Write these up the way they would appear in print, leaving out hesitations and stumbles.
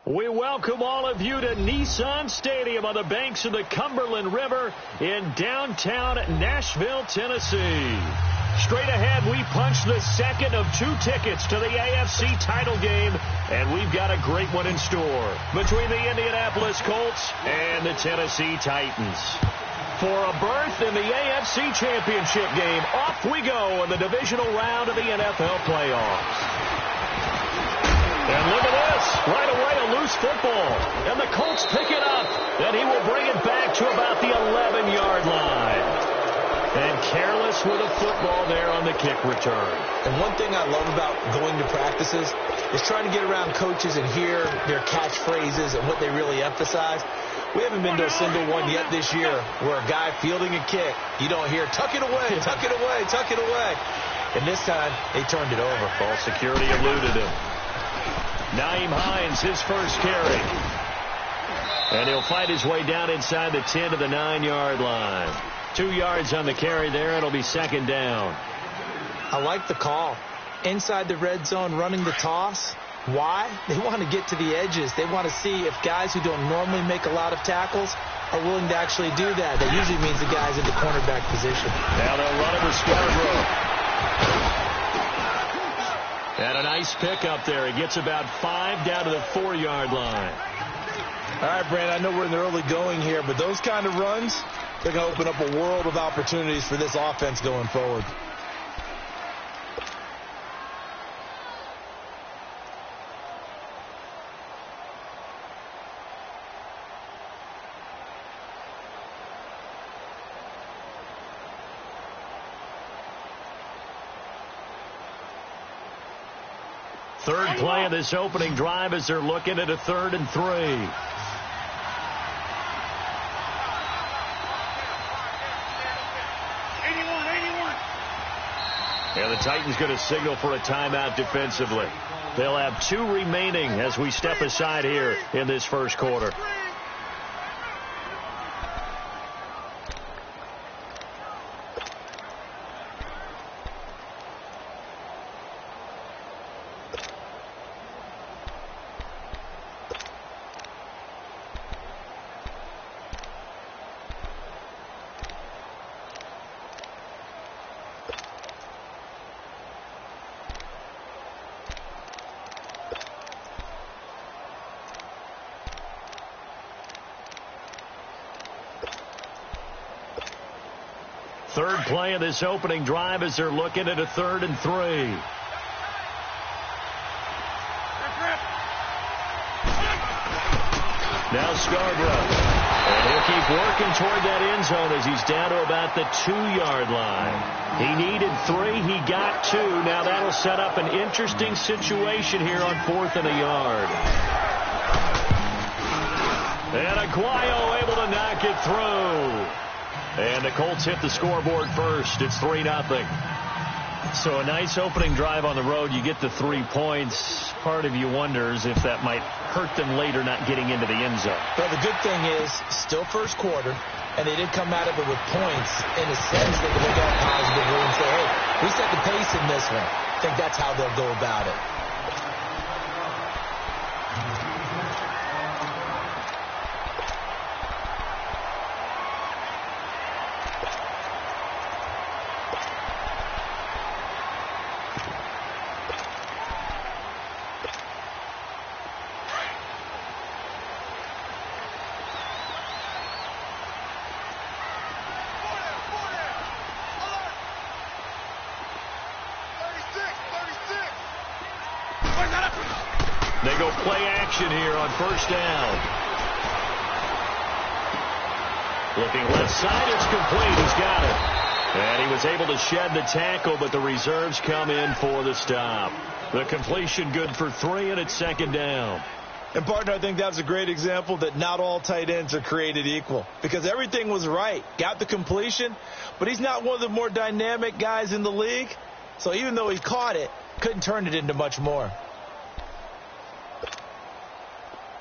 We welcome all of you to Nissan Stadium on the banks of the Cumberland River in downtown Nashville, Tennessee. Straight ahead, we punch the second of 2 tickets to the AFC title game, and we've got a great one in store between the Indianapolis Colts and the Tennessee Titans. For a berth in the AFC Championship game, off we go in the divisional round of the NFL playoffs. And look at this. Right away, a loose football. And the Colts pick it up. And he will bring it back to about the 11-yard line. And careless with a football there on the kick return. And one thing I love about going to practices is trying to get around coaches and hear their catchphrases and what they really emphasize. We haven't been to a single one yet this year where a guy fielding a kick, you don't hear, tuck it away, tuck it away, tuck it away. And this time, they turned it over. Ball security eluded him. Nyheim Hines, his first carry. And he'll fight his way down inside the 10 to the 9-yard line. 2 yards on the carry there. It'll be second down. I like the call. Inside the red zone, running the toss. Why? They want to get to the edges. They want to see if guys who don't normally make a lot of tackles are willing to actually do that. That usually means the guy's in the cornerback position. Now they'll run it with Scarborough. And a nice pick up there. He gets about 5 down to the 4-yard line. All right, Brandon, I know we're in the early going here, but those kind of runs, they're going to open up a world of opportunities for this offense going forward. Third play of this opening drive as they're looking at a 3rd and 3. And the Titans going to signal for a timeout defensively. They'll have 2 remaining as we step aside here in this first quarter. Third play of this opening drive as they're looking at a 3rd and 3. Now Scarborough. And he'll keep working toward that end zone as he's down to about the 2-yard line. He needed 3. He got 2. Now that'll set up an interesting situation here on 4th and a yard. And Aguayo able to knock it through. And the Colts hit the scoreboard first. It's 3-0. So a nice opening drive on the road. You get the 3 points. Part of you wonders if that might hurt them later not getting into the end zone. Well, the good thing is, still first quarter, and they did come out of it with points. In a sense, they can look at it positively and say, hey, we set the pace in this one. I think that's how they'll go about it. They go play action here on first down. Looking left side, it's complete. He's got it. And he was able to shed the tackle, but the reserves come in for the stop. The completion good for 3, and it's second down. And, partner, I think that's a great example that not all tight ends are created equal. Because everything was right. Got the completion, but he's not one of the more dynamic guys in the league. So even though he caught it, couldn't turn it into much more.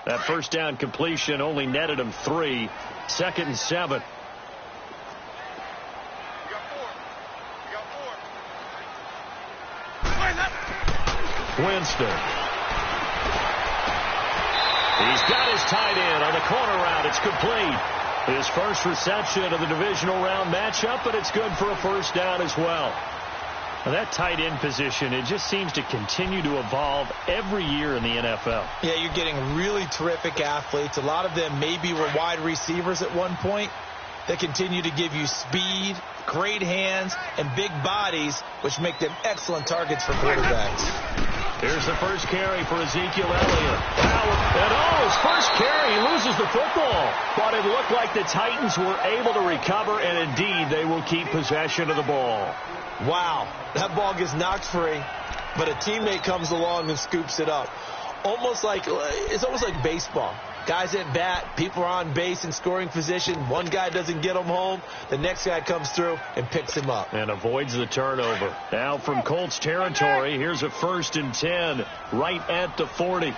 That first down completion only netted him 3. 2nd and 7. Winston. He's got his tight end on the corner route. It's complete. His first reception of the divisional round matchup, but it's good for a first down as well. Now that tight end position, it just seems to continue to evolve every year in the NFL. Yeah, you're getting really terrific athletes. A lot of them maybe were wide receivers at one point. They continue to give you speed, great hands, and big bodies, which make them excellent targets for quarterbacks. Here's the first carry for Ezekiel Elliott. His first carry, he loses the football. But it looked like the Titans were able to recover, and indeed they will keep possession of the ball. Wow, that ball gets knocked free, but a teammate comes along and scoops it up. It's almost like baseball. Guys at bat, people are on base in scoring position. One guy doesn't get him home. The next guy comes through and picks him up. And avoids the turnover. Now from Colts territory, here's a 1st and 10 right at the 40.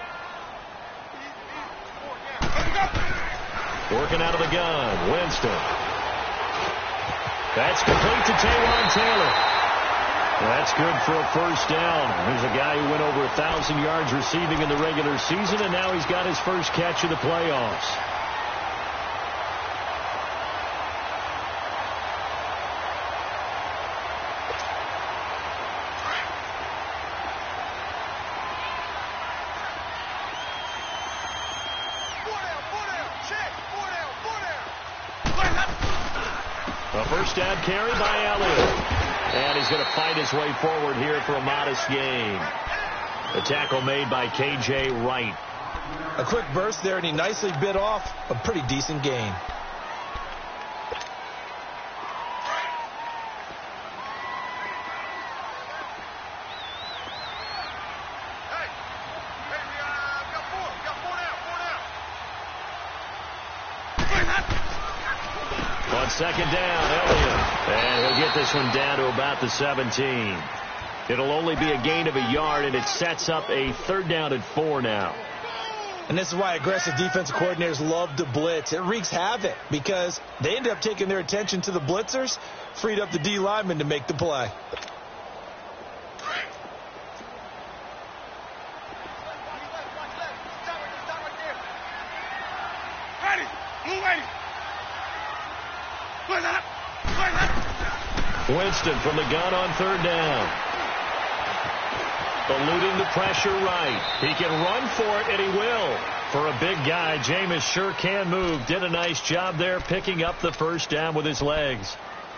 Working out of the gun, Winston. That's complete to Taywan Taylor. That's good for a first down. There's a guy who went over 1,000 yards receiving in the regular season, and now he's got his first catch of the playoffs. A first down carry by Elliott. And he's going to fight his way forward here for a modest gain. The tackle made by K.J. Wright. A quick burst there, and he nicely bit off a pretty decent gain. On second down, Elliott. And he'll get this one down to about the 17. It'll only be a gain of a yard, and it sets up a 3rd down and 4 now. And this is why aggressive defensive coordinators love to blitz. It wreaks havoc because they end up taking their attention to the blitzers, freed up the D lineman to make the play. Winston from the gun on 3rd down. Eluding the pressure right. He can run for it, and he will. For a big guy, Jameis sure can move. Did a nice job there picking up the first down with his legs.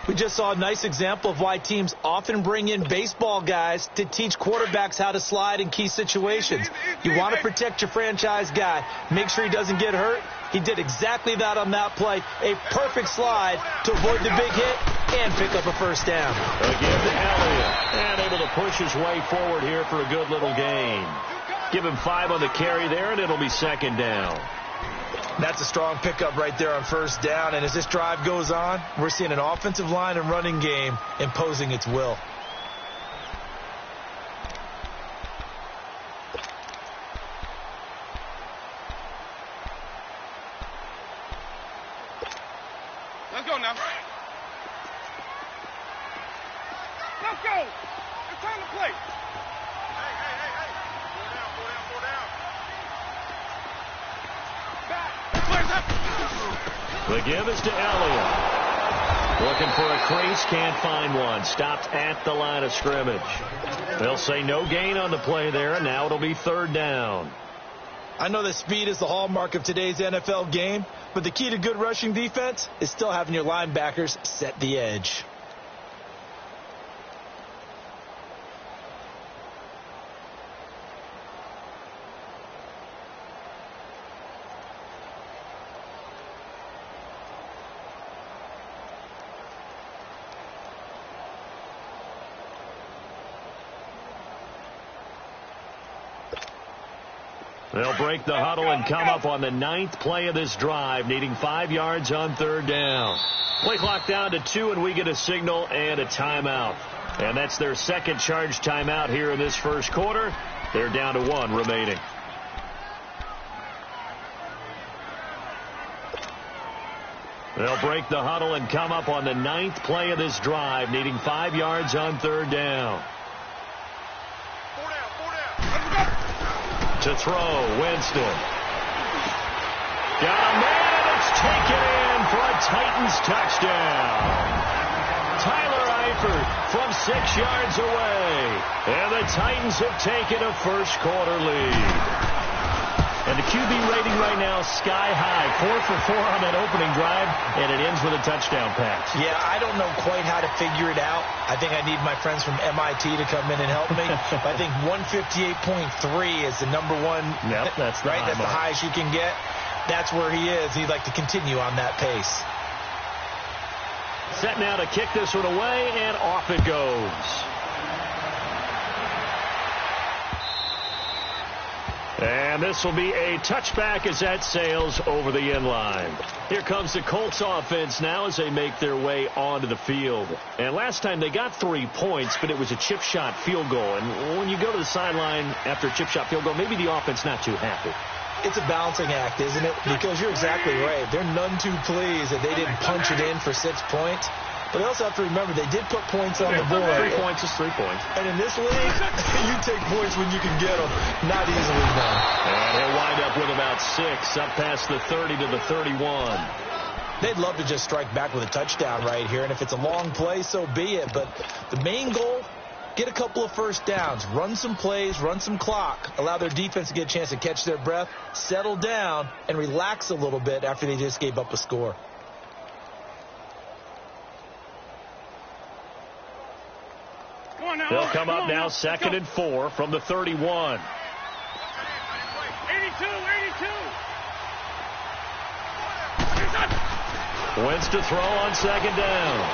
We just saw a nice example of why teams often bring in baseball guys to teach quarterbacks how to slide in key situations. You want to protect your franchise guy. Make sure he doesn't get hurt. He did exactly that on that play. A perfect slide to avoid the big hit and pick up a first down. Again to Elliott. And able to push his way forward here for a good little gain. Give him 5 on the carry there, and it'll be 2nd down. That's a strong pickup right there on 1st down. And as this drive goes on, we're seeing an offensive line and running game imposing its will. Let's go now. Let's go. It's time to play. Hey. Four down. Back. The give is to Elliott. Looking for a crease, can't find one. Stopped at the line of scrimmage. They'll say no gain on the play there, and now it'll be 3rd down. I know that speed is the hallmark of today's NFL game, but the key to good rushing defense is still having your linebackers set the edge. They'll break the huddle and come up on the 9th play of this drive, needing 5 yards on 3rd down. Play clock down to 2, and we get a signal and a timeout. And that's their second charge timeout here in this first quarter. They're down to 1 remaining. They'll break the huddle and come up on the 9th play of this drive, needing 5 yards on 3rd down. Four down. To throw, Winston. Got a man, and it's taken in for a Titans touchdown. Tyler Eifert from 6 yards away. And the Titans have taken a first-quarter lead. And the QB rating right now, sky high. 4 for 4 on that opening drive, and it ends with a touchdown pass. Yeah, I don't know quite how to figure it out. I think I need my friends from MIT to come in and help me. But I think 158.3 is the number one. Yep, that's the right. That's the highest you can get. That's where he is. He'd like to continue on that pace. Set now to kick this one away, and off it goes. And this will be a touchback as that sails over the end line. Here comes the Colts offense now as they make their way onto the field. And last time they got 3 points, but it was a chip shot field goal. And when you go to the sideline after a chip shot field goal, maybe the offense not too happy. It's a balancing act, isn't it? Because you're exactly right. They're none too pleased that they didn't punch it in for 6 points. But they also have to remember they did put points on the board. 3 points is 3 points. And in this league, you take points when you can get them. Not easily done. And he'll wind up with about 6, up past the 30 to the 31. They'd love to just strike back with a touchdown right here. And if it's a long play, so be it. But the main goal, get a couple of first downs. Run some plays, run some clock. Allow their defense to get a chance to catch their breath, settle down, and relax a little bit after they just gave up a score. They'll come up now, 2nd and 4 from the 31. 82. Wentz to throw on 2nd down.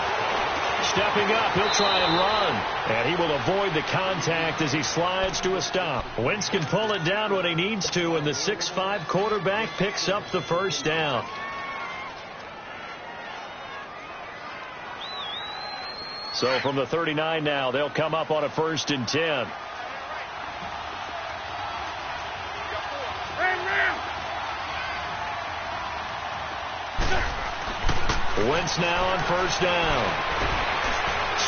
Stepping up, he'll try and run. And he will avoid the contact as he slides to a stop. Wentz can pull it down when he needs to, and the 6'5" quarterback picks up the first down. So from the 39 now, they'll come up on a 1st and 10. Wentz now on 1st down.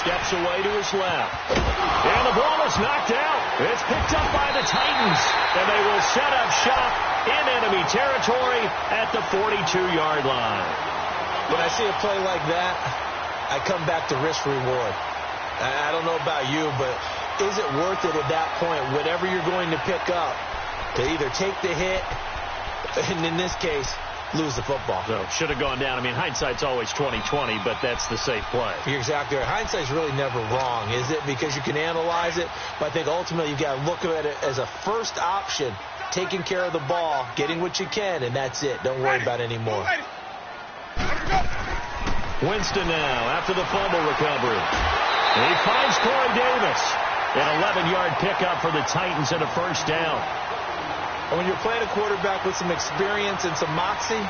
Steps away to his left. And the ball is knocked out. It's picked up by the Titans. And they will set up shop in enemy territory at the 42-yard line. When I see a play like that, I come back to risk reward. I don't know about you, but is it worth it at that point, whatever you're going to pick up, to either take the hit, and in this case, lose the football? So should have gone down. I mean, hindsight's always 20/20, but that's the safe play. You're exactly right. Hindsight's really never wrong, is it? Because you can analyze it, but I think ultimately you've got to look at it as a first option, taking care of the ball, getting what you can, and that's it. Don't worry about it anymore. Winston now after the fumble recovery. He finds Corey Davis. An 11-yard pickup for the Titans and a 1st down. And when you're playing a quarterback with some experience and some moxie,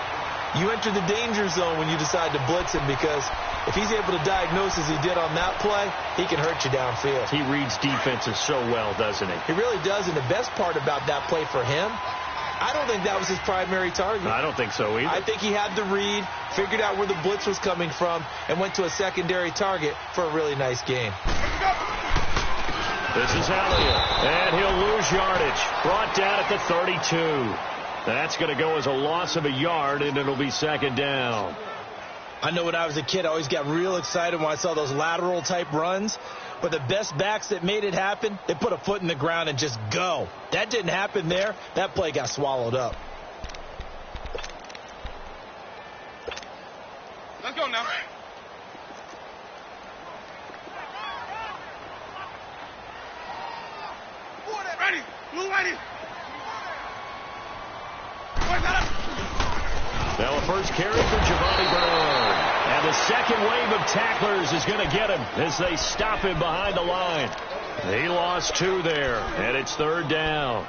you enter the danger zone when you decide to blitz him, because if he's able to diagnose as he did on that play, he can hurt you downfield. He reads defenses so well, doesn't he? He really does, and the best part about that play for him, I don't think that was his primary target. I don't think so either. I think he had the read, figured out where the blitz was coming from, and went to a secondary target for a really nice game. This is Elliott, and he'll lose yardage. Brought down at the 32. That's going to go as a loss of a yard, and it'll be 2nd down. I know when I was a kid, I always got real excited when I saw those lateral-type runs. But the best backs that made it happen, they put a foot in the ground and just go. That didn't happen there. That play got swallowed up. Let's go now. Ready. Blue ready. Now a first carry for Giovanni Bernard. And the second wave of tacklers is going to get him as they stop him behind the line. He lost 2 there, and it's 3rd down.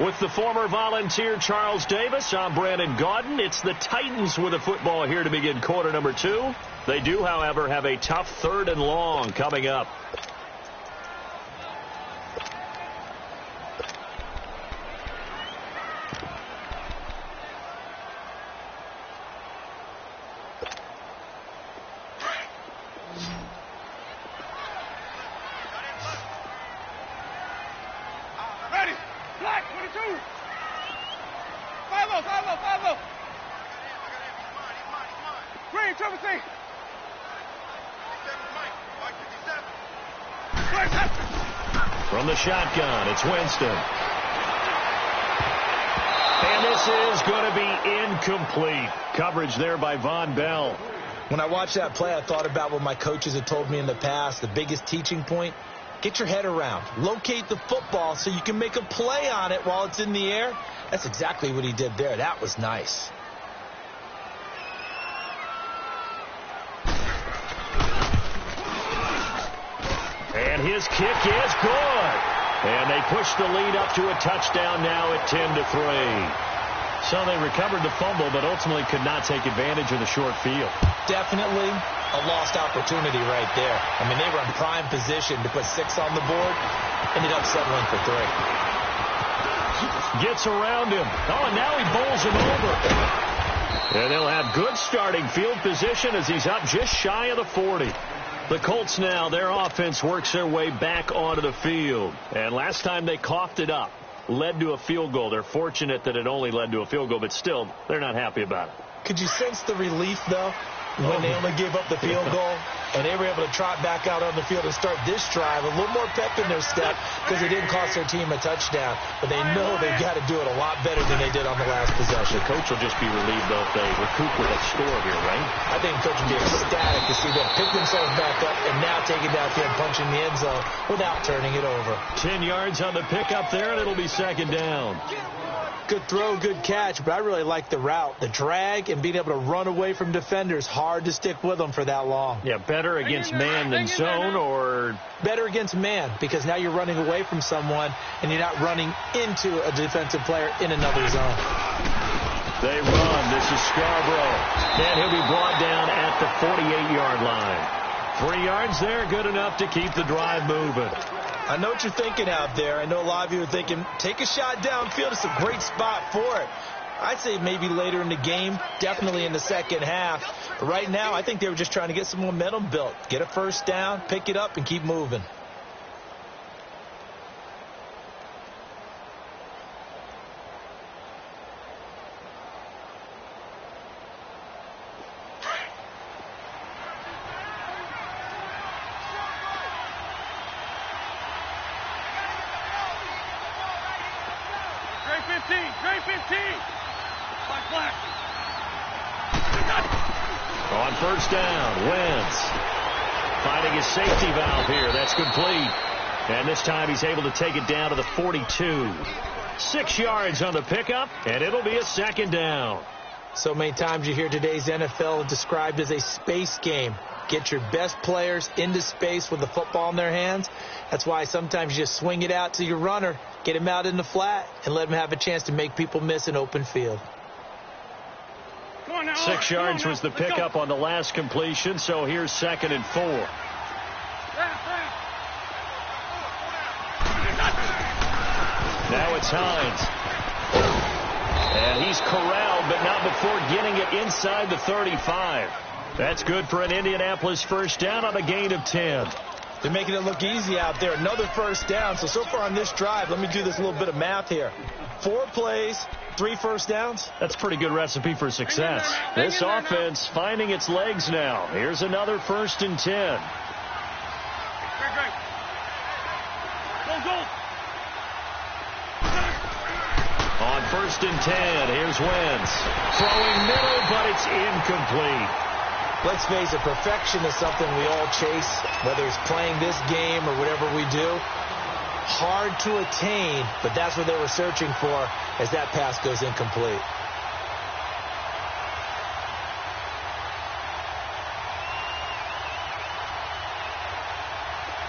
With the former Volunteer Charles Davis, I'm Brandon Gaudin. It's the Titans with the football here to begin quarter number 2. They do, however, have a tough 3rd and long coming up. From the shotgun, it's Winston. And this is going to be incomplete. Coverage there by Von Bell. When I watched that play, I thought about what my coaches had told me in the past. The biggest teaching point, get your head around. Locate the football so you can make a play on it while it's in the air. That's exactly what he did there. That was nice. And his kick is good. And they push the lead up to a touchdown now at 10-3. So they recovered the fumble, but ultimately could not take advantage of the short field. Definitely a lost opportunity right there. I mean, they were in prime position to put 6 on the board. Ended up settling for 3. Gets around him. Oh, and now he bowls him over. And they'll have good starting field position as he's up just shy of the 40. The Colts now, their offense works their way back onto the field. And last time they coughed it up, led to a field goal. They're fortunate that it only led to a field goal, but still, they're not happy about it. Could you sense the relief, though, when they only gave up the field goal? And they were able to trot back out on the field and start this drive. A little more pep in their step because it didn't cost their team a touchdown. But they know they've got to do it a lot better than they did on the last possession. The coach will just be relieved, though, if they recoup with a score here, right? I think the coach will be ecstatic to see them pick themselves back up and now take it downfield, punching the end zone without turning it over. 10 yards on the pickup there, and it'll be 2nd down. Good throw, good catch, but I really like the route. The drag and being able to run away from defenders, hard to stick with them for that long. Yeah, better against man than zone, or? Better against man, because now you're running away from someone and you're not running into a defensive player in another zone. They run. This is Scarborough. And he'll be brought down at the 48-yard line. 3 yards there, good enough to keep the drive moving. I know what you're thinking out there. I know a lot of you are thinking, take a shot downfield. It's a great spot for it. I'd say maybe later in the game, definitely in the second half. But right now, I think they were just trying to get some momentum built. Get a first down, pick it up, and keep moving. On first down, Wentz finding his safety valve here. That's complete. And this time he's able to take it down to the 42. 6 yards on the pickup, and it'll be a 2nd down. So many times you hear today's NFL described as a space game. Get your best players into space with the football in their hands. That's why sometimes you just swing it out to your runner, get him out in the flat, and let him have a chance to make people miss an open field. 6 yards was the pickup on the last completion, so here's 2nd and 4. Now it's Hines. And he's corralled, but not before getting it inside the 35. That's good for an Indianapolis first down on a gain of 10. They're making it look easy out there. Another first down. So far on this drive, let me do this little bit of math here. 4 plays, 3 first downs. That's a pretty good recipe for success. This offense finding its legs now. Here's another 1st and 10. On 1st and 10, here's Wentz. Throwing middle, but it's incomplete. Let's face it, perfection is something we all chase, whether it's playing this game or whatever we do. Hard to attain, but that's what they were searching for as that pass goes incomplete.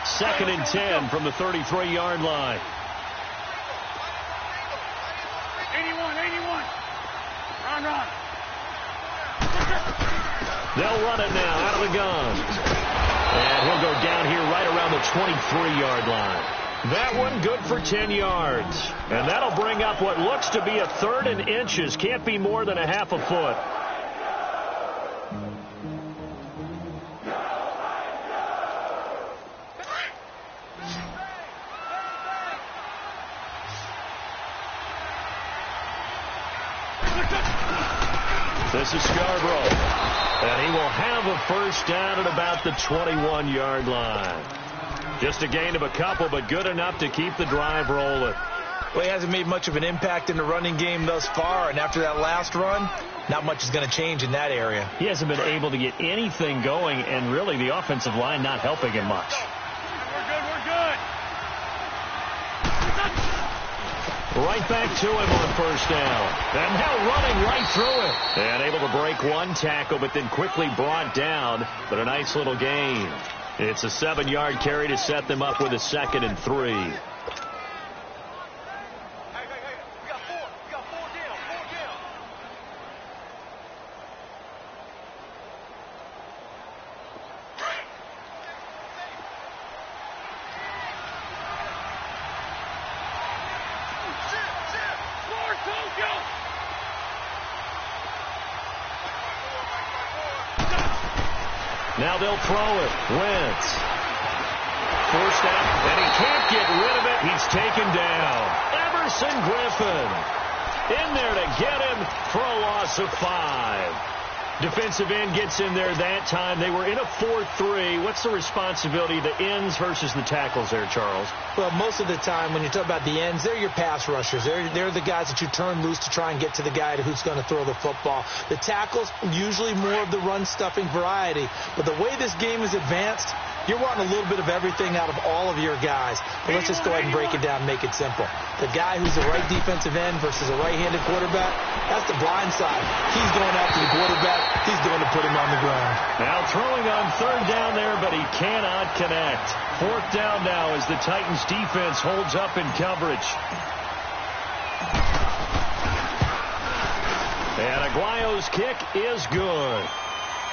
Second and 10 from the 33-yard line. They'll run it now out of the gun. And he'll go down here right around the 23-yard line. That one good for 10 yards. And that'll bring up what looks to be a 3rd and inches. Can't be more than a half a foot. This is Scarborough. And he will have a first down at about the 21-yard line. Just a gain of a couple, but good enough to keep the drive rolling. Well, he hasn't made much of an impact in the running game thus far, and after that last run, not much is going to change in that area. He hasn't been able to get anything going, and really the offensive line not helping him much. Right back to him on first down. And now running right through it. And able to break one tackle, but then quickly brought down. But a nice little gain. It's a 7-yard carry to set them up with a 2nd and 3. Now they'll throw it. Wentz. First down, and he can't get rid of it. He's taken down. Everson Griffin in there to get him for a loss of 5. Defensive end gets in there that time. They were in a 4-3. What's the responsibility of the ends versus the tackles there, Charles? Well, most of the time when you talk about the ends, they're your pass rushers. They're the guys that you turn loose to try and get to the guy who's going to throw the football. The tackles, usually more of the run-stuffing variety. But the way this game is advanced, you're wanting a little bit of everything out of all of your guys. But let's just go ahead and break it down and make it simple. The guy who's the right defensive end versus a right-handed quarterback, that's the blind side. He's going after the quarterback. He's going to put him on the ground. Now throwing on 3rd down there, but he cannot connect. 4th down now as the Titans defense holds up in coverage. And Aguayo's kick is good.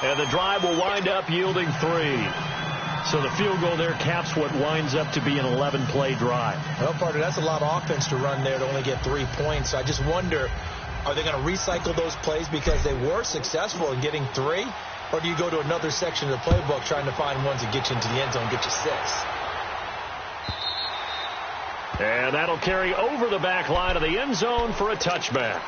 And the drive will wind up yielding 3. So the field goal there caps what winds up to be an 11-play drive. Well, partner, that's a lot of offense to run there to only get 3 points. So I just wonder, are they going to recycle those plays because they were successful in getting 3? Or do you go to another section of the playbook trying to find ones that get you into the end zone and get you 6? And that'll carry over the back line of the end zone for a touchback.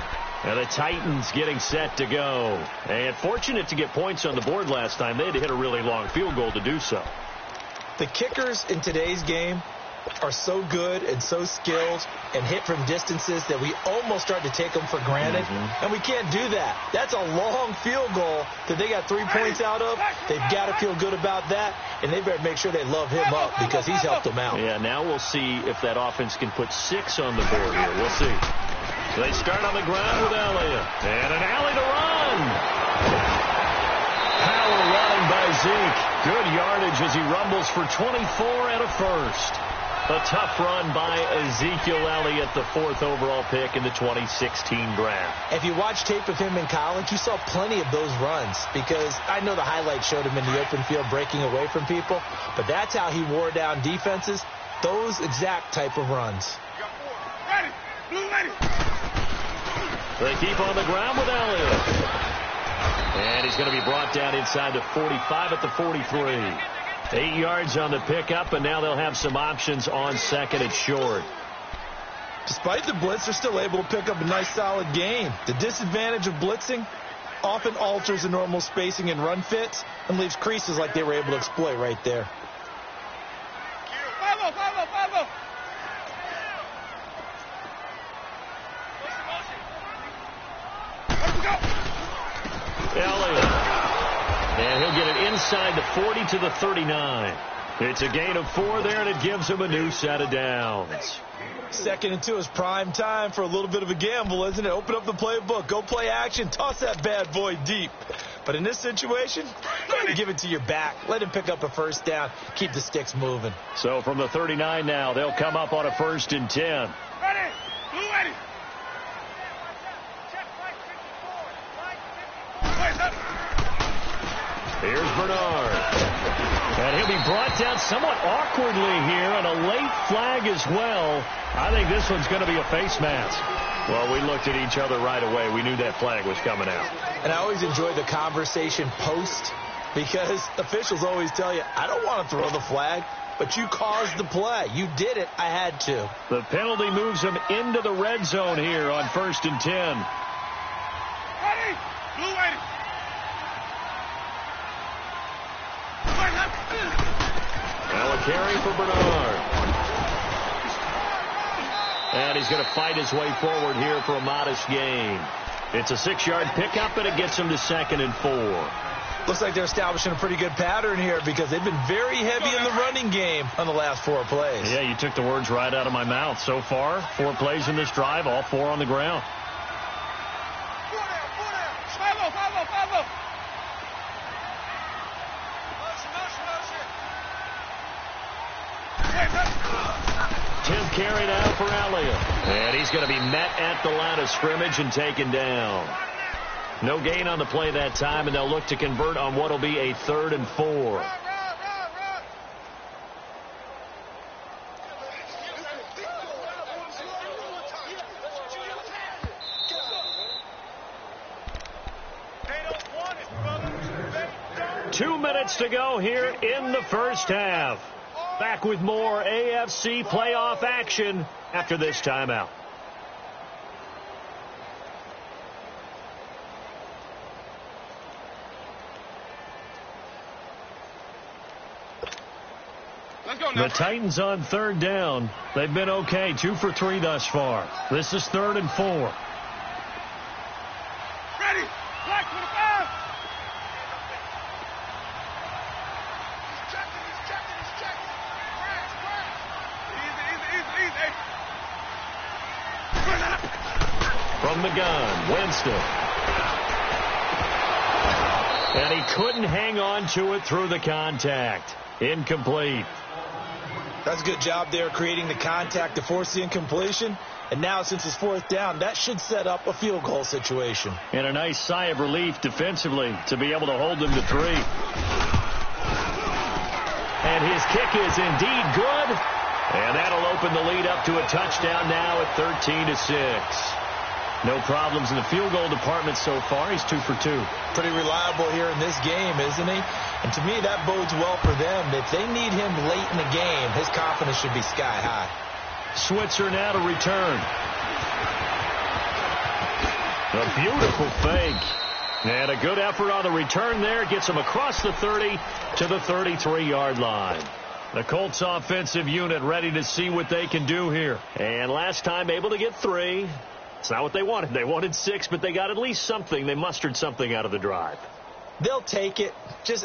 And the Titans getting set to go. And fortunate to get points on the board last time. They had to hit a really long field goal to do so. The kickers in today's game are so good and so skilled and hit from distances that we almost start to take them for granted. And we can't do that. That's a long field goal that they got 3 points out of. They've got to feel good about that, and they better make sure they love him up because he's helped them out. Yeah, now we'll see if that offense can put 6 on the board here. We'll see. So they start on the ground with Elliott. And an alley to run. Power running by Zeke. Good yardage as he rumbles for 24 and a first. A tough run by Ezekiel Elliott, the 4th overall pick in the 2016 draft. If you watch tape of him in college, you saw plenty of those runs because I know the highlights showed him in the open field breaking away from people, but that's how he wore down defenses, those exact type of runs. Ready. Blue ready. They keep on the ground with Elliott. And he's going to be brought down inside the 45 at the 43. 8 yards on the pickup, and now they'll have some options on 2nd and short. Despite the blitz, they're still able to pick up a nice solid gain. The disadvantage of blitzing often alters the normal spacing and run fits and leaves creases like they were able to exploit right there. 5-0. Let's go. Elliott. And he'll get it inside the 40 to the 39. It's a gain of 4 there, and it gives him a new set of downs. 2nd and 2 is prime time for a little bit of a gamble, isn't it? Open up the playbook, go play action, toss that bad boy deep. But in this situation, go ahead and give it to your back. Let him pick up a first down. Keep the sticks moving. So from the 39 now, they'll come up on a 1st and 10. Ready. Blue ready. Bernard. And he'll be brought down somewhat awkwardly here, and a late flag as well. I think this one's going to be a face mask. Well, we looked at each other right away. We knew that flag was coming out. And I always enjoy the conversation post, because officials always tell you, I don't want to throw the flag, but you caused the play. You did it. I had to. The penalty moves him into the red zone here on 1st and 10. Ready? Blue ready. Now a carry for Bernard. And he's going to fight his way forward here for a modest gain. It's a 6-yard pickup, and it gets him to 2nd and 4. Looks like they're establishing a pretty good pattern here, because they've been very heavy in the running game on the last 4 plays. Yeah, you took the words right out of my mouth. So far, 4 plays in this drive, all 4 on the ground. 5-0. 10th carry now for Elliott. And he's going to be met at the line of scrimmage and taken down. No gain on the play that time, and they'll look to convert on what will be a 3rd and 4. 2 minutes to go here in the first half. Back with more AFC playoff action after this timeout. The Titans on 3rd down. They've been okay. 2 for 3 thus far. This is 3rd and 4. Ready. Black 25. He's checking. Easy. From the gun, Winston. And he couldn't hang on to it through the contact. Incomplete. That's a good job there, creating the contact to force the incompletion. And now, since it's 4th down, that should set up a field goal situation. And a nice sigh of relief defensively to be able to hold them to 3. And his kick is indeed good. And that'll open the lead up to a touchdown now at 13-6. No problems in the field goal department so far. He's 2 for 2. Pretty reliable here in this game, isn't he? And to me, that bodes well for them. If they need him late in the game, his confidence should be sky high. Switzer now to return. A beautiful fake. And a good effort on the return there. Gets him across the 30 to the 33-yard line. The Colts offensive unit ready to see what they can do here. And last time able to get 3. It's not what they wanted. They wanted 6, but they got at least something. They mustered something out of the drive. They'll take it.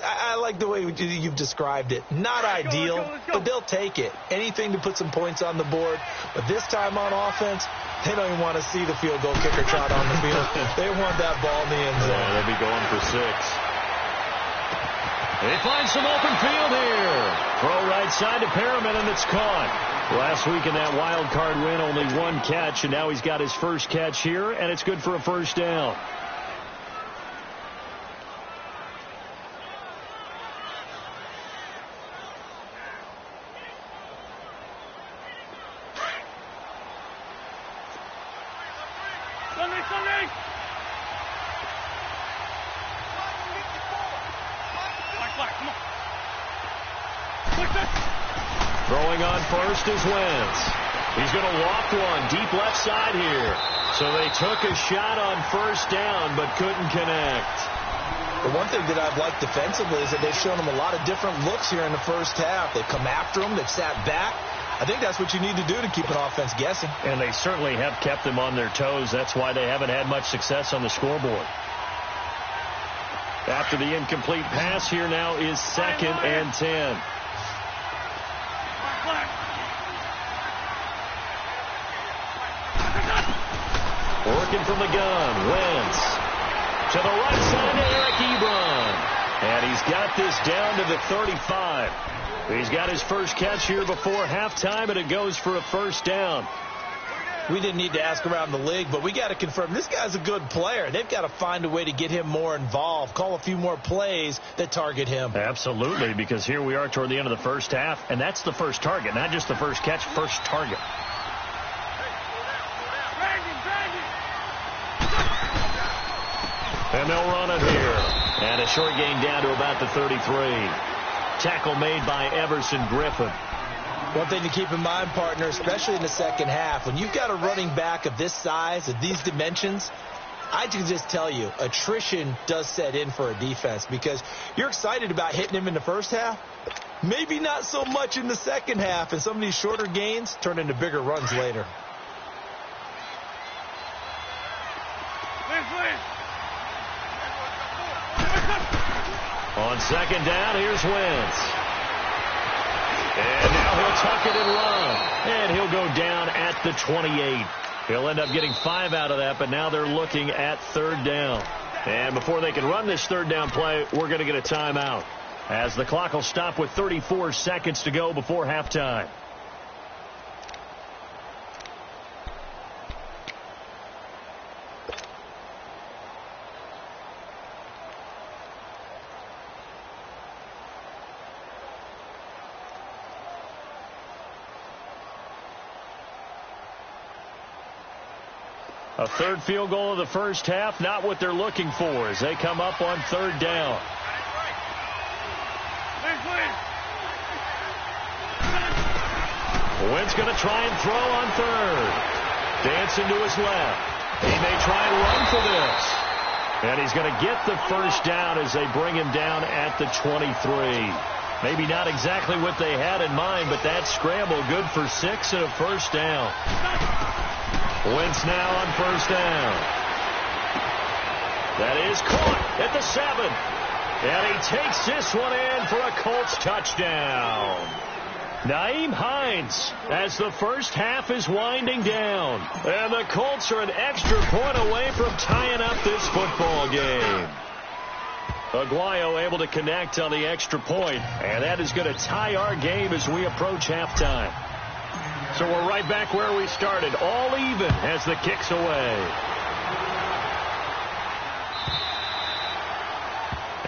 I like the way you've described it. Not ideal, but they'll take it. Anything to put some points on the board. But this time on offense, they don't even want to see the field goal kicker trot on the field. They want that ball in the end zone. Yeah, they'll be going for 6. They find some open field here. Throw right side to Perriman, and it's caught. Last week in that wild card win, only 1 catch, and now he's got his first catch here, and it's good for a 1st down. Sunday. Black, come on. Throwing on first is Wentz. He's going to walk one deep left side here. So they took a shot on 1st down but couldn't connect. The one thing that I've liked defensively is that they've shown him a lot of different looks here in the first half. They've come after him. They've sat back. I think that's what you need to do to keep an offense guessing. And they certainly have kept them on their toes. That's why they haven't had much success on the scoreboard. After the incomplete pass, here now is 2nd and 10. Working from the gun, Wentz. To the right side to Eric Ebron. And he's got this down to the 35. He's got his first catch here before halftime, and it goes for a 1st down. We didn't need to ask around the league, but we got to confirm this guy's a good player. They've got to find a way to get him more involved, call a few more plays that target him. Absolutely, because here we are toward the end of the first half, and that's the first target, not just the first catch, first target. And they'll run it here. And a short gain down to about the 33. Tackle made by Everson Griffin. One thing to keep in mind, partner, especially in the second half, when you've got a running back of this size, of these dimensions, I can just tell you, attrition does set in for a defense because you're excited about hitting him in the first half. Maybe not so much in the second half, and some of these shorter gains turn into bigger runs later. On second down, here's Wentz. And now he'll tuck it and run. And he'll go down at the 28. He'll end up getting 5 out of that, but now they're looking at third down. And before they can run this third down play, we're going to get a timeout, as the clock will stop with 34 seconds to go before halftime. A third field goal of the first half, not what they're looking for as they come up on third down. Wentz going to try and throw on third. Dancing to his left. He may try and run for this. And he's going to get the first down as they bring him down at the 23. Maybe not exactly what they had in mind, but that scramble good for 6 and a first down. Wentz now on first down. That is caught at the 7. And he takes this one in for a Colts touchdown. Nyheim Hines as the first half is winding down. And the Colts are an extra point away from tying up this football game. Aguayo able to connect on the extra point. And that is going to tie our game as we approach halftime. So we're right back where we started, all even as the kick's away.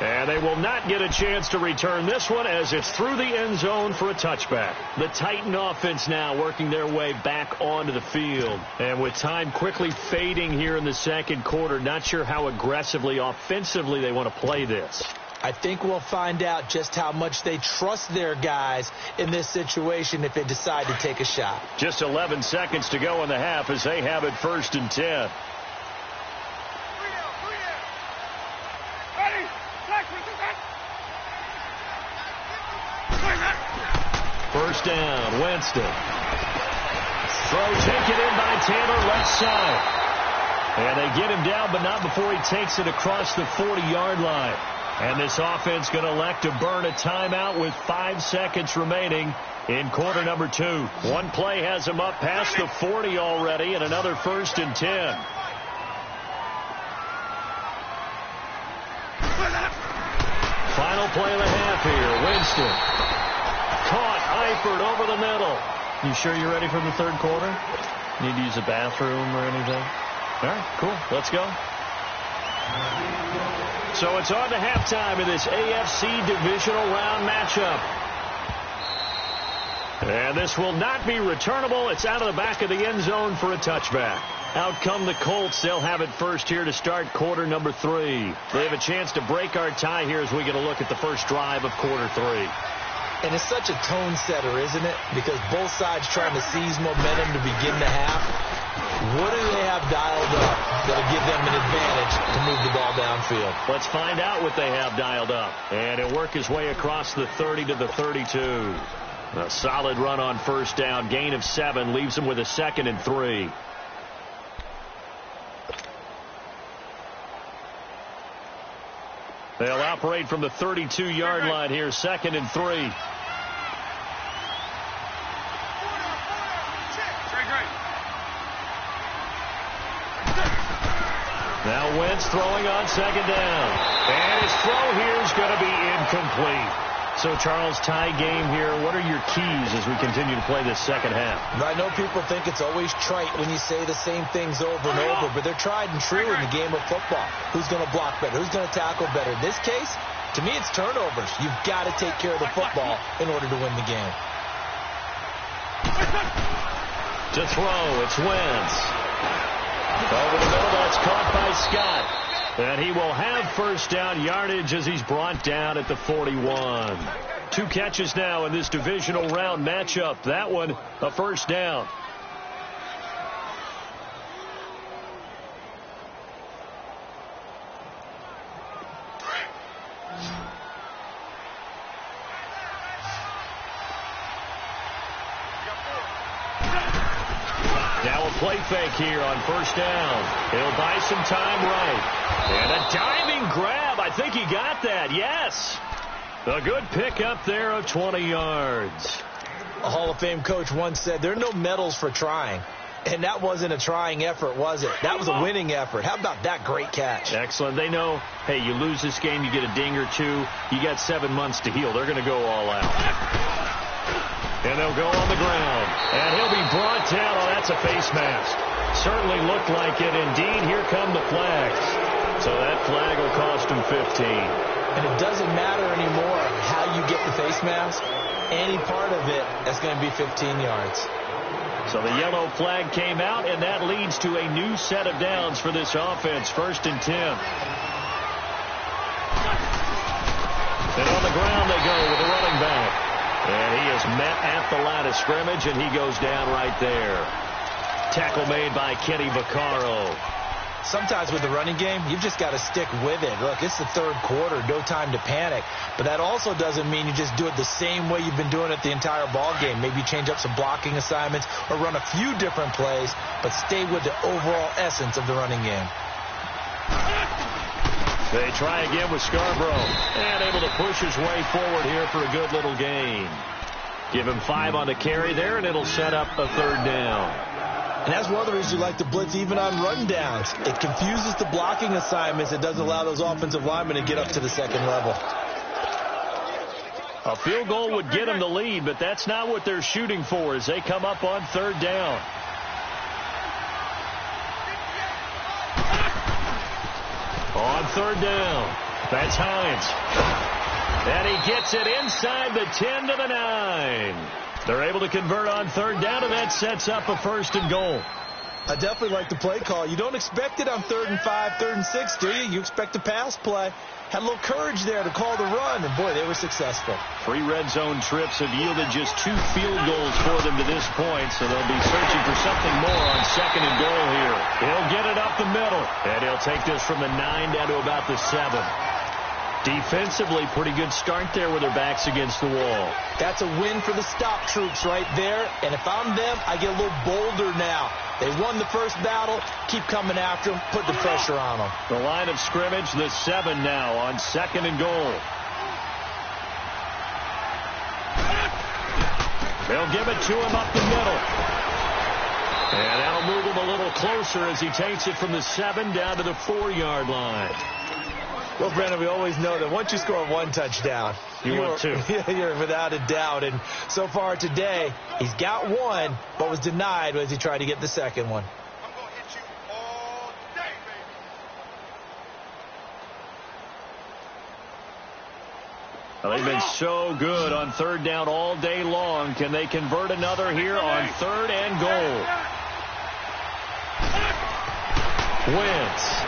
And they will not get a chance to return this one as it's through the end zone for a touchback. The Titan offense now working their way back onto the field. And with time quickly fading here in the second quarter, not sure how aggressively, offensively they want to play this. I think we'll find out just how much they trust their guys in this situation if they decide to take a shot. Just 11 seconds to go in the half as they have it 1st and 10. First down, Winston. Throw taken in by Taylor, left side. And they get him down, but not before he takes it across the 40-yard line. And this offense going to elect to burn a timeout with 5 seconds remaining in quarter number 2. One play has him up past the 40 already, and another 1st and 10. Final play of the half here. Winston. Caught. Eifert over the middle. You sure you're ready for the third quarter? Need to use a bathroom or anything? All right, cool. Let's go. So it's on to halftime in this AFC divisional round matchup. And this will not be returnable. It's out of the back of the end zone for a touchback. Out come the Colts. They'll have it first here to start quarter number 3. They have a chance to break our tie here as we get a look at the first drive of quarter 3. And it's such a tone setter, isn't it? Because both sides trying to seize momentum to begin the half. What do they have dialed up that'll give them an advantage to move the ball downfield? Let's find out what they have dialed up. And he'll work his way across the 30 to the 32. A solid run on first down. Gain of 7 leaves him with a 2nd and 3. They'll operate from the 32-yard line here, 2nd and 3. Now Wentz throwing on second down. And his throw here is going to be incomplete. So, Charles, tie game here. What are your keys as we continue to play this second half? I know people think it's always trite when you say the same things over and over, but they're tried and true in the game of football. Who's going to block better? Who's going to tackle better? In this case, to me, it's turnovers. You've got to take care of the football in order to win the game. To throw, it's Wentz. Over the middle, that's caught by Scott. And he will have first down yardage as he's brought down at the 41. 2 catches now in this divisional round matchup. That one, a first down. Now a play fake here on first down. He'll buy some time right. And a diving grab. I think he got that. Yes. A good pick up there of 20 yards. A Hall of Fame coach once said there are no medals for trying. And that wasn't a trying effort, was it? That was a winning effort. How about that great catch? Excellent. They know, hey, you lose this game, you get a ding or two. You got 7 months to heal. They're going to go all out. And they'll go on the ground. And he'll be brought down. Oh, that's a face mask. Certainly looked like it. Indeed, here come the flags. So that flag will cost him 15. And it doesn't matter anymore how you get the face mask. Any part of it is going to be 15 yards. So the yellow flag came out, and that leads to a new set of downs for this offense. 1st and 10. And on the ground they go with the running back. And he is met at the line of scrimmage, and he goes down right there. Tackle made by Kenny Vaccaro. Sometimes with the running game, you've just got to stick with it. Look, it's the 3rd quarter, no time to panic. But that also doesn't mean you just do it the same way you've been doing it the entire ball game. Maybe change up some blocking assignments or run a few different plays, but stay with the overall essence of the running game. They try again with Scarborough. And able to push his way forward here for a good little gain. Give him 5 on the carry there, and it'll set up a 3rd down. And that's one of the reasons you like to blitz even on run downs. It confuses the blocking assignments. It doesn't allow those offensive linemen to get up to the 2nd level. A field goal would get them the lead, but that's not what they're shooting for as they come up on 3rd down. On 3rd down, that's Hines. And he gets it inside the 10 to the 9. They're able to convert on 3rd down, and that sets up a 1st and goal. I definitely like the play call. You don't expect it on 3rd and 5, 3rd and 6, do you? You expect a pass play. Had a little courage there to call the run, and boy, they were successful. 3 red zone trips have yielded just 2 field goals for them to this point, so they'll be searching for something more on 2nd and goal here. He'll get it up the middle, and he'll take this from the 9 down to about the 7. Defensively, pretty good start there with their backs against the wall. That's a win for the stop troops right there, and if I'm them, I get a little bolder now. They won the first battle. Keep coming after them. Put the pressure on them. The line of scrimmage, the 7 now on 2nd and goal. They'll give it to him up the middle. And that'll move him a little closer as he takes it from the 7 down to the 4-yard line. Well, Brandon, we always know that once you score 1 touchdown, you want 2. You're without a doubt. And so far today, he's got 1, but was denied as he tried to get the 2nd one. I'm going to hit you all day, baby. Well, they've been so good on 3rd down all day long. Can they convert another here on 3rd and goal? Wentz.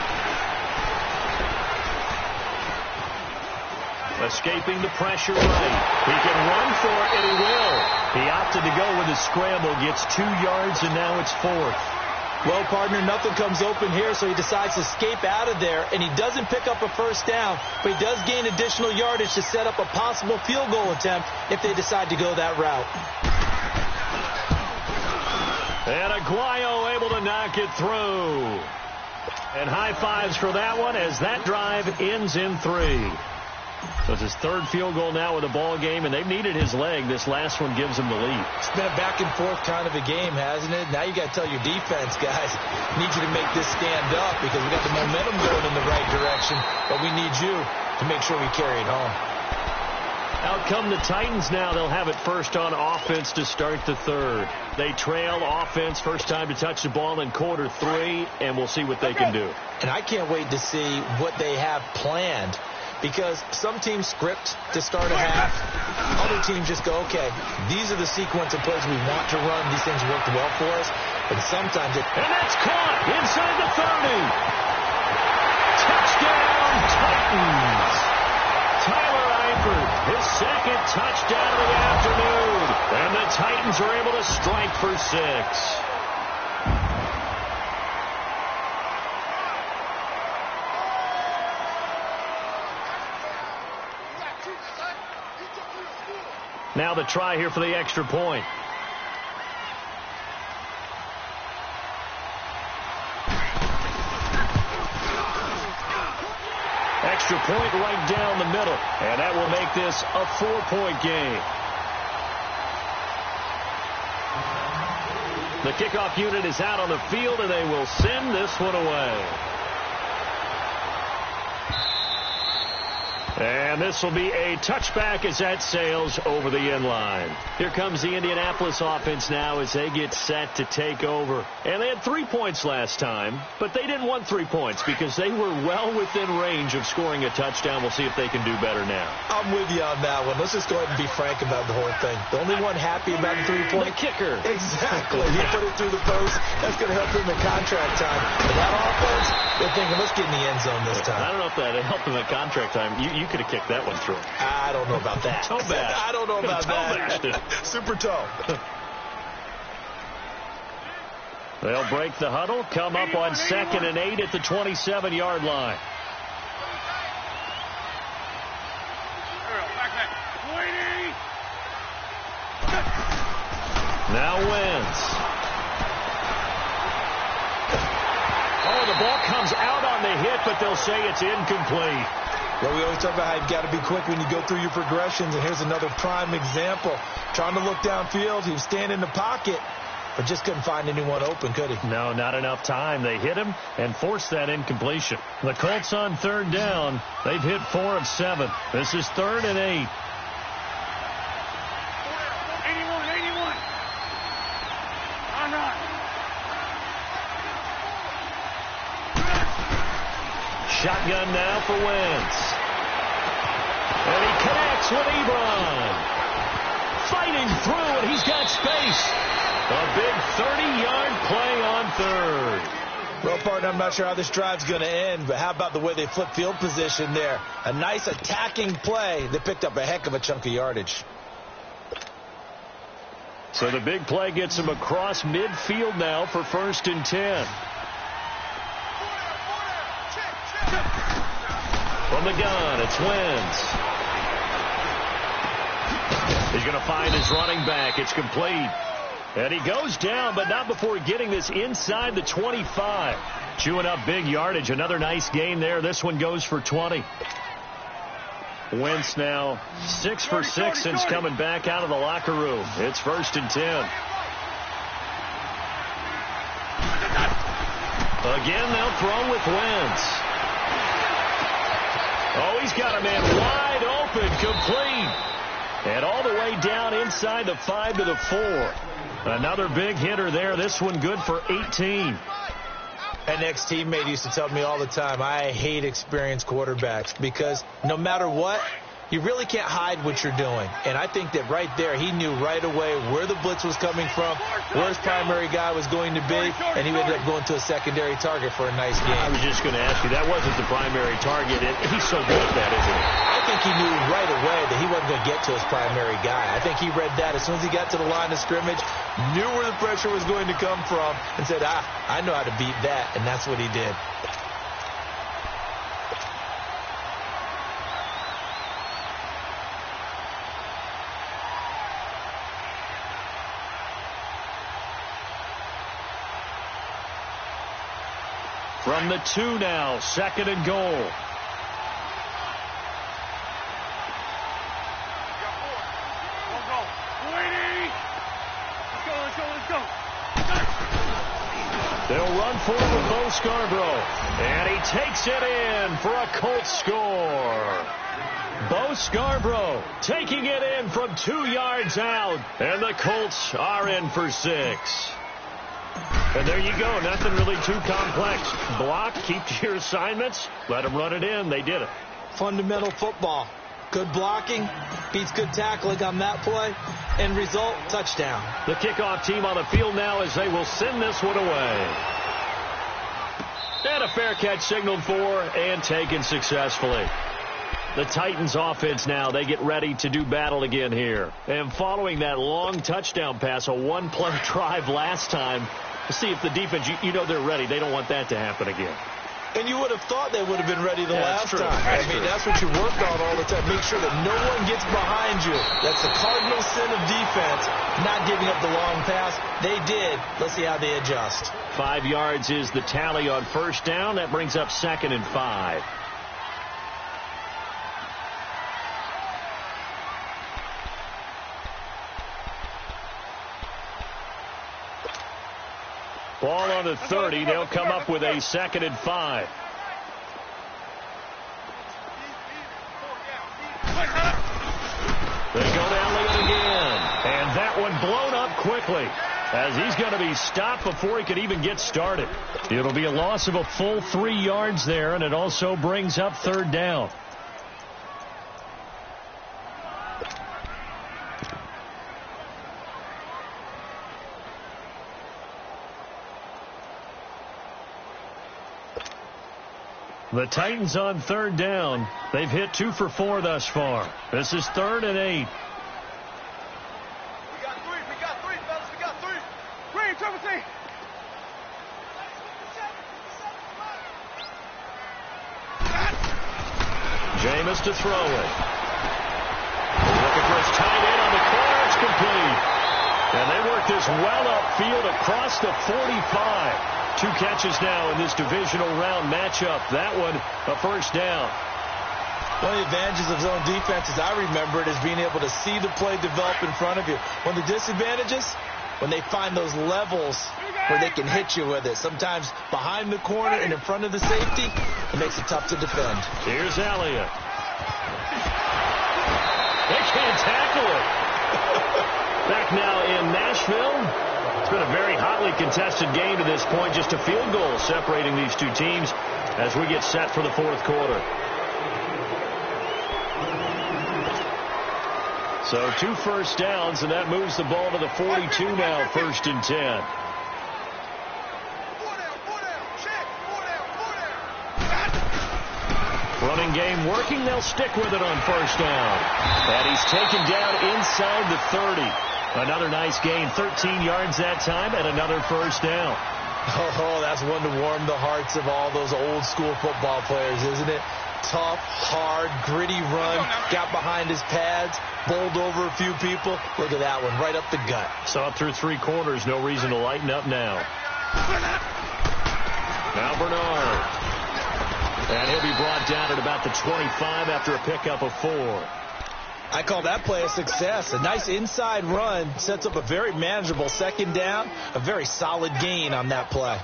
Escaping the pressure right. He can run for it, and he will. He opted to go with a scramble, gets 2 yards, and now it's 4th. Well, partner, nothing comes open here, so he decides to escape out of there, and he doesn't pick up a first down, but he does gain additional yardage to set up a possible field goal attempt if they decide to go that route. And Aguayo able to knock it through. And high fives for that one as that drive ends in 3. So it's his 3rd field goal now with the ball game, and they've needed his leg. This last one gives them the lead. It's been a back-and-forth kind of a game, hasn't it? Now you got to tell your defense, guys, need you to make this stand up because we got the momentum going in the right direction, but we need you to make sure we carry it home. Out come the Titans now. They'll have it first on offense to start the third. They trail offense, first time to touch the ball in quarter 3, and we'll see what they can do. And I can't wait to see what they have planned, because some teams script to start a half. Other teams just go, okay, these are the sequence of plays we want to run. These things worked well for us. But sometimes it... And that's caught inside the 30. Touchdown, Titans. Tyler Eifert, his second touchdown of the afternoon. And the Titans are able to strike for 6. Now the try here for the extra point. Extra point right down the middle. And that will make this a 4-point game. The kickoff unit is out on the field, and they will send this one away. And this will be a touchback as that sails over the end line. Here comes the Indianapolis offense now as they get set to take over. And they had 3 points last time, but they didn't want 3 points because they were well within range of scoring a touchdown. We'll see if they can do better now. I'm with you on that one. Let's just go ahead and be frank about the whole thing. The only one happy about the 3-point? The kicker. Exactly. He put it through the post. That's going to help him in contract time. But that offense, they're thinking, let's get in the end zone this time. I don't know if that helped him in contract time. You could have kicked that one through. I don't know about that. Toe bash. I don't know about that. Super toe. They'll break the huddle, come up on 2nd and 8 at the 27-yard line. Now Wentz. Oh, the ball comes out on the hit, but they'll say it's incomplete. Well, we always talk about how you've got to be quick when you go through your progressions, and here's another prime example. Trying to look downfield, he was standing in the pocket, but just couldn't find anyone open, could he? No, not enough time. They hit him and forced that incompletion. The Colts on 3rd down. They've hit 4 of 7. This is 3rd and 8. 81. All right. Shotgun now for Wentz. And he connects with Ebron. Fighting through, and he's got space. A big 30-yard play on 3rd. Well, partner, I'm not sure how this drive's going to end, but how about the way they flip field position there? A nice attacking play that picked up a heck of a chunk of yardage. So the big play gets him across midfield now for 1st and 10. From the gun, it's Wentz. He's going to find his running back. It's complete. And he goes down, but not before getting this inside the 25. Chewing up big yardage. Another nice gain there. This one goes for 20. Wentz now 6 for 6 since coming back out of the locker room. It's 1st and 10. Again, they'll throw with Wentz. Oh, he's got a man wide open, complete. And all the way down inside the 5 to the 4. Another big hitter there. This one good for 18. An ex-teammate used to tell me all the time, I hate experienced quarterbacks because no matter what, you really can't hide what you're doing. And I think that right there, he knew right away where the blitz was coming from, where his primary guy was going to be, and he ended up going to a secondary target for a nice game. I was just going to ask you, that wasn't the primary target, and he's so good at that, isn't he? I think he knew right away that he wasn't going to get to his primary guy. I think he read that as soon as he got to the line of scrimmage, knew where the pressure was going to come from, and said, I know how to beat that, and that's what he did. From the 2 now, 2nd and goal. They'll run for it with Bo Scarborough. And he takes it in for a Colts score. Bo Scarborough taking it in from 2 yards out. And the Colts are in for 6. And there you go. Nothing really too complex. Block, keep to your assignments, let them run it in. They did it. Fundamental football. Good blocking beats good tackling on that play. End result, touchdown. The kickoff team on the field now as they will send this one away. And a fair catch signaled for and taken successfully. The Titans offense now, they get ready to do battle again here. And following that long touchdown pass, a one-play drive last time, to see if the defense, you know they're ready. They don't want that to happen again. And you would have thought they would have been ready the last time. That's true. That's what you work on all the time. Make sure that no one gets behind you. That's the cardinal sin of defense, not giving up the long pass. They did. Let's see how they adjust. 5 yards is the tally on first down. That brings up 2nd and 5. Ball on the 30. They'll come up with a 2nd and 5. They go to Elliott again. And that one blown up quickly, as he's going to be stopped before he could even get started. It'll be a loss of a full 3 yards there, and it also brings up 3rd down. The Titans on 3rd down. They've hit 2 for 4 thus far. This is 3rd and 8. We got three, fellas. We got 3. Green, triple team. Jameis to throw it. Looking for his tight end on the corner. It's complete. And they work this well upfield across the 45. 2 catches now in this divisional round matchup. That one, a first down. One of the advantages of zone defense, as I remember it, is being able to see the play develop in front of you. One of the disadvantages, when they find those levels where they can hit you with it. Sometimes behind the corner and in front of the safety, it makes it tough to defend. Here's Elliott. They can't tackle it. Back now in Nashville. It's been a very hotly contested game to this point. Just a field goal separating these 2 teams as we get set for the 4th quarter. So 2 first downs, and that moves the ball to the 42 now, 1st and 10. Running game working. They'll stick with it on first down. And he's taken down inside the 30. Another nice gain, 13 yards that time, and another first down. Oh, that's one to warm the hearts of all those old school football players, isn't it? Tough, hard, gritty run, got behind his pads, bowled over a few people. Look at that one, right up the gut. Saw it through 3 quarters, no reason to lighten up now. Now Bernard. And he'll be brought down at about the 25 after a pickup of 4. I call that play a success. A nice inside run sets up a very manageable 2nd down. A very solid gain on that play.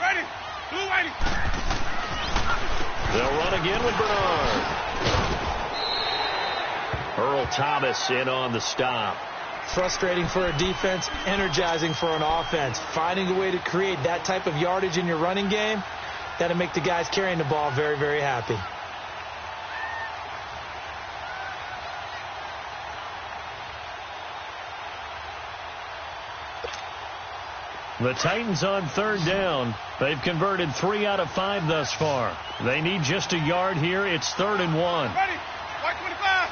Ready. Blue ready. They'll run again with Bernard. Earl Thomas in on the stop. Frustrating for a defense, energizing for an offense. Finding a way to create that type of yardage in your running game, that'll make the guys carrying the ball very, very happy. The Titans on 3rd down. They've converted 3 out of 5 thus far. They need just a yard here. It's 3rd and 1. Ready. White 25.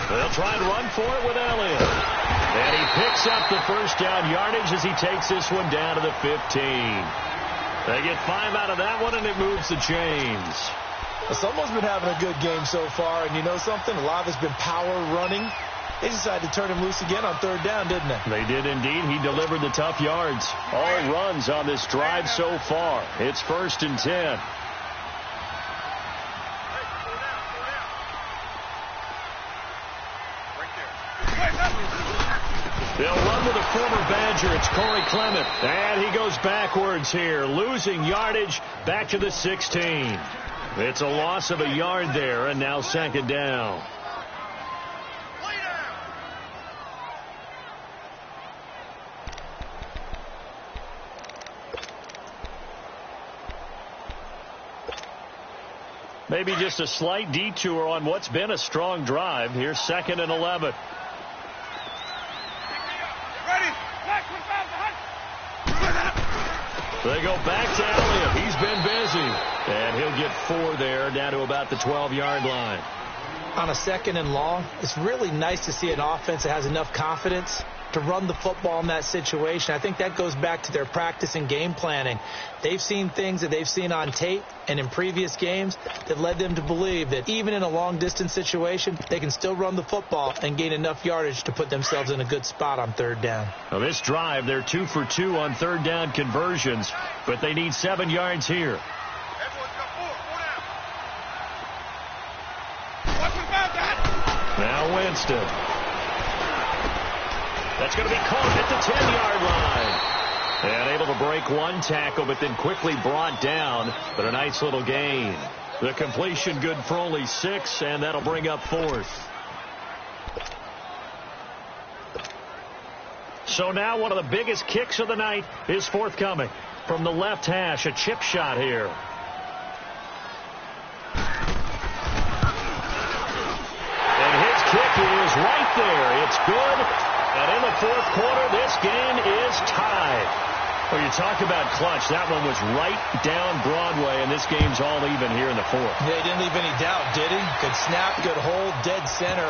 They'll try and run for it with Elliott. And he picks up the first down yardage as he takes this one down to the 15. They get 5 out of that one, and it moves the chains. Well, someone's been having a good game so far, and you know something? A lot of it's been power running. They decided to turn him loose again on third down, didn't they? They did indeed. He delivered the tough yards. All runs on this drive so far. It's 1st and 10. They'll run with a former Badger. It's Corey Clement. And he goes backwards here, losing yardage back to the 16. It's a loss of a yard there, and now 2nd down. Maybe just a slight detour on what's been a strong drive. Here's 2nd and 11. They go back to Elliott. He's been busy. And he'll get 4 there, down to about the 12-yard line. On a 2nd and long, it's really nice to see an offense that has enough confidence to run the football in that situation. I think that goes back to their practice and game planning. They've seen things that they've seen on tape and in previous games that led them to believe that even in a long-distance situation, they can still run the football and gain enough yardage to put themselves in a good spot on 3rd down. Now this drive, they're 2 for 2 on 3rd down conversions, but they need 7 yards here. Now Winston. That's going to be caught at the 10-yard line. And able to break one tackle, but then quickly brought down. But a nice little gain. The completion good for only 6, and that'll bring up 4th. So now one of the biggest kicks of the night is forthcoming. From the left hash, a chip shot here. And his kick is right there. It's good. And in the 4th quarter, this game is tied. Well, you talk about clutch. That one was right down Broadway, and this game's all even here in the 4th. Yeah, he didn't leave any doubt, did he? Good snap, good hold, dead center.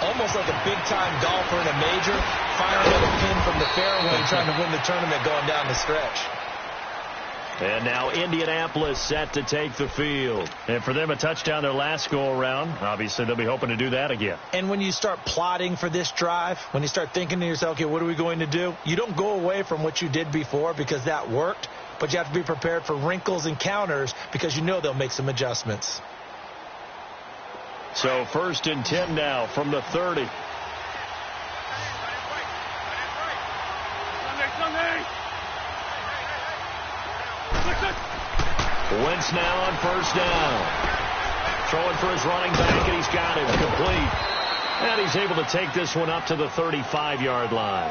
Almost like a big-time golfer in a major, firing at a pin from the fairway, trying to win the tournament going down the stretch. And now Indianapolis set to take the field. And for them, a touchdown their last go-around. Obviously, they'll be hoping to do that again. And when you start plotting for this drive, when you start thinking to yourself, okay, what are we going to do? You don't go away from what you did before because that worked, but you have to be prepared for wrinkles and counters because you know they'll make some adjustments. So 1st and 10 now from the 30. Wentz now on 1st down. Throwing for his running back, and he's got it complete. And he's able to take this one up to the 35-yard line.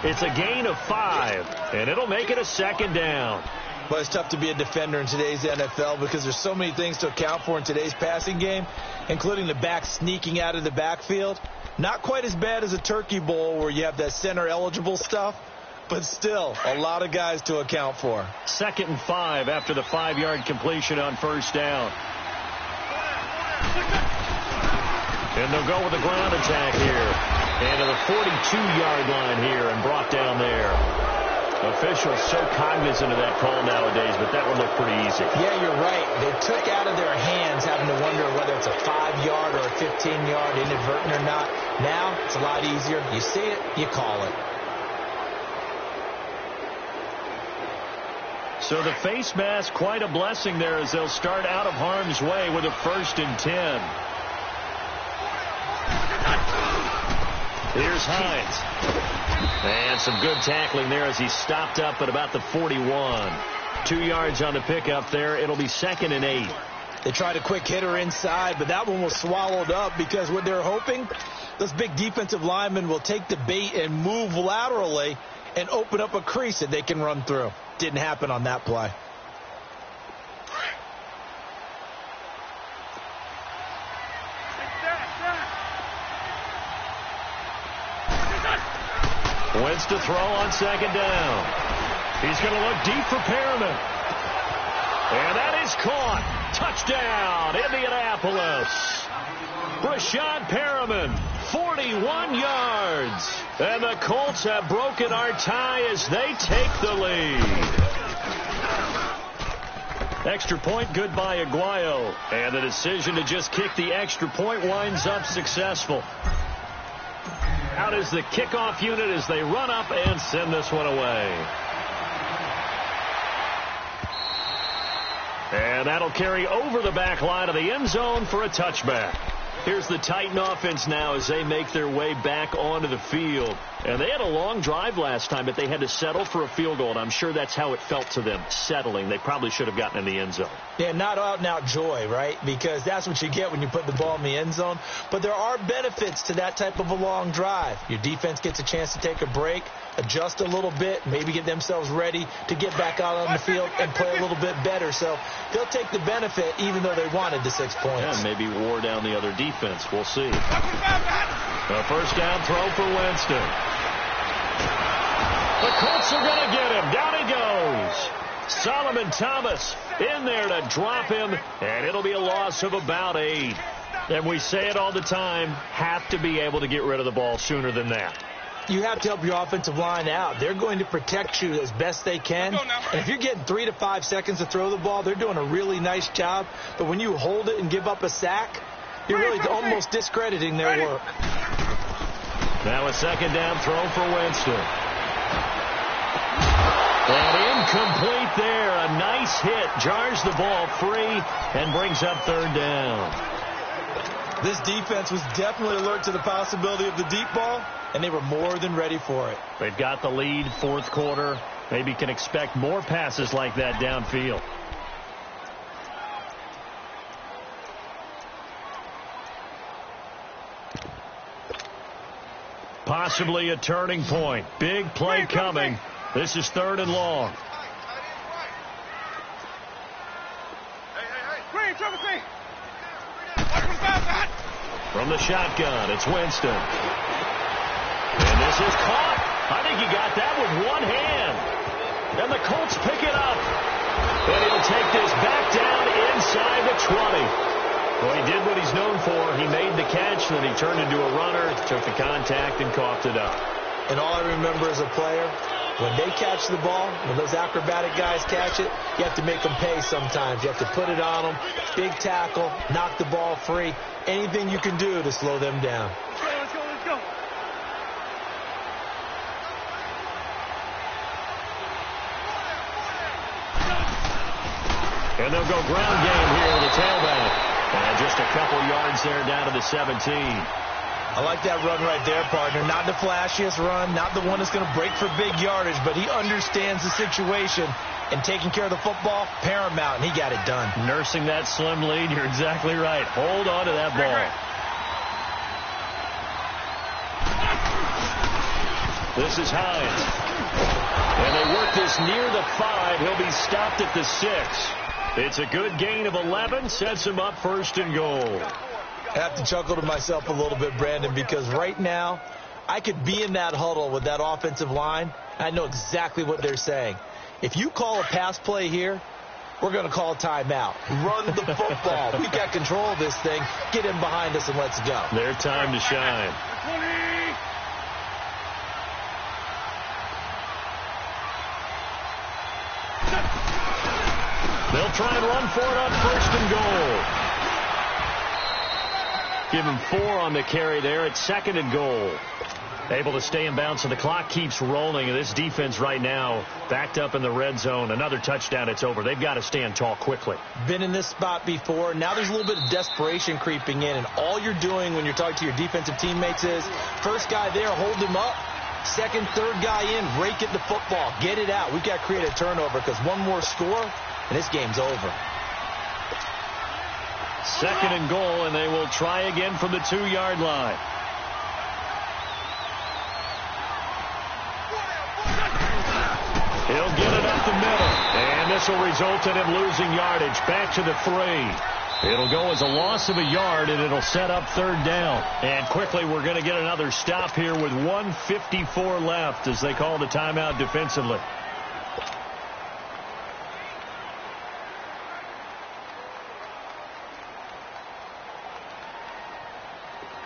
It's a gain of 5, and it'll make it a 2nd down. Well, it's tough to be a defender in today's NFL because there's so many things to account for in today's passing game, including the back sneaking out of the backfield. Not quite as bad as a turkey bowl where you have that center-eligible stuff, but still a lot of guys to account for. 2nd and 5 after the 5-yard completion on 1st down. And they'll go with the ground attack here. And to the 42-yard line here and brought down there. Officials so cognizant of that call nowadays, but that one looked pretty easy. Yeah, you're right. They took out of their hands having to wonder whether it's a 5-yard or a 15-yard, inadvertent or not. Now it's a lot easier. You see it, you call it. So the face mask, quite a blessing there as they'll start out of harm's way with a 1st and 10. Here's Hines. And some good tackling there as he stopped up at about the 41. 2 yards on the pickup there. It'll be 2nd and 8. They tried a quick hitter inside, but that one was swallowed up because what they're hoping, those big defensive linemen will take the bait and move laterally and open up a crease that they can run through. Didn't happen on that play. Wentz to throw on 2nd down. He's going to look deep for Perriman. And that is caught. Touchdown, Indianapolis. Brashad Perriman, 41 yards. And the Colts have broken our tie as they take the lead. Extra point, good by Aguayo. And the decision to just kick the extra point winds up successful. Out is the kickoff unit as they run up and send this one away. And that'll carry over the back line of the end zone for a touchback. Here's the Titan offense now as they make their way back onto the field. And they had a long drive last time, but they had to settle for a field goal, and I'm sure that's how it felt to them, settling. They probably should have gotten in the end zone. Yeah, not out-and-out joy, right? Because that's what you get when you put the ball in the end zone. But there are benefits to that type of a long drive. Your defense gets a chance to take a break, adjust a little bit, maybe get themselves ready to get back out on the field and play a little bit better. So they'll take the benefit even though they wanted the 6 points. Yeah, maybe wore down the other defense. We'll see. A first down throw for Winston. The Colts are going to get him. Down he goes. Solomon Thomas in there to drop him, and it'll be a loss of about 8. And we say it all the time, have to be able to get rid of the ball sooner than that. You have to help your offensive line out. They're going to protect you as best they can. And if you're getting 3 to 5 seconds to throw the ball, they're doing a really nice job. But when you hold it and give up a sack, you're really almost discrediting their work. Now a second down throw for Winston. And incomplete there. A nice hit. Jars the ball free and brings up third down. This defense was definitely alert to the possibility of the deep ball, and they were more than ready for it. They've got the lead, fourth quarter. Maybe can expect more passes like that downfield. Possibly a turning point. Big play coming. This is 3rd and long. From the shotgun, it's Winston. And this is caught. I think he got that with one hand. And the Colts pick it up. And he'll take this back down inside the 20. Well, he did what he's known for. He made the catch, then he turned into a runner, took the contact, and coughed it up. And all I remember as a player, when they catch the ball, when those acrobatic guys catch it, you have to make them pay sometimes. You have to put it on them, big tackle, knock the ball free, anything you can do to slow them down. Let's go. And they'll go ground game here with a tailback. And just a couple yards there down to the 17. I like that run right there, partner. Not the flashiest run, not the one that's going to break for big yardage, but he understands the situation, and taking care of the football, paramount, and he got it done. Nursing that slim lead, you're exactly right. Hold on to that ball. This is Hines. And they work this near the 5. He'll be stopped at the 6. It's a good gain of 11, sets him up 1st and goal. I have to chuckle to myself a little bit, Brandon, because right now I could be in that huddle with that offensive line. I know exactly what they're saying. If you call a pass play here, we're going to call a timeout. Run the football. We got control of this thing. Get in behind us and let's go. Their time to shine. They'll try and run for it on 1st and goal. Give him 4 on the carry there at 2nd and goal. Able to stay in bounds, so the clock keeps rolling. And this defense right now backed up in the red zone. Another touchdown, it's over. They've got to stand tall quickly. Been in this spot before. Now there's a little bit of desperation creeping in. And all you're doing when you're talking to your defensive teammates is, first guy there, hold him up. Second, third guy in, rake at the football. Get it out. We've got to create a turnover because one more score, and this game's over. 2nd and goal, and they will try again from the 2-yard line. He'll get it up the middle, and this will result in him losing yardage back to the 3. It'll go as a loss of a yard, and it'll set up 3rd down. And quickly, we're going to get another stop here with 1:54 left as they call the timeout defensively.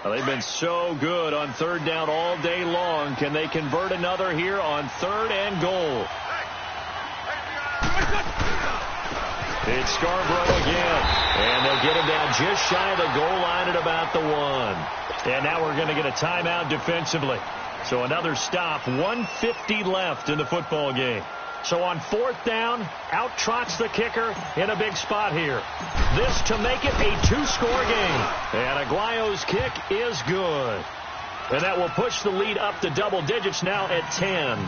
Well, they've been so good on 3rd down all day long. Can they convert another here on 3rd and goal? It's Scarborough again. And they'll get him down just shy of the goal line at about the 1. And now we're going to get a timeout defensively. So another stop, 1:50 left in the football game. So on 4th down, out trots the kicker in a big spot here. This to make it a 2-score game. And Aguayo's kick is good. And that will push the lead up to double digits now at 10.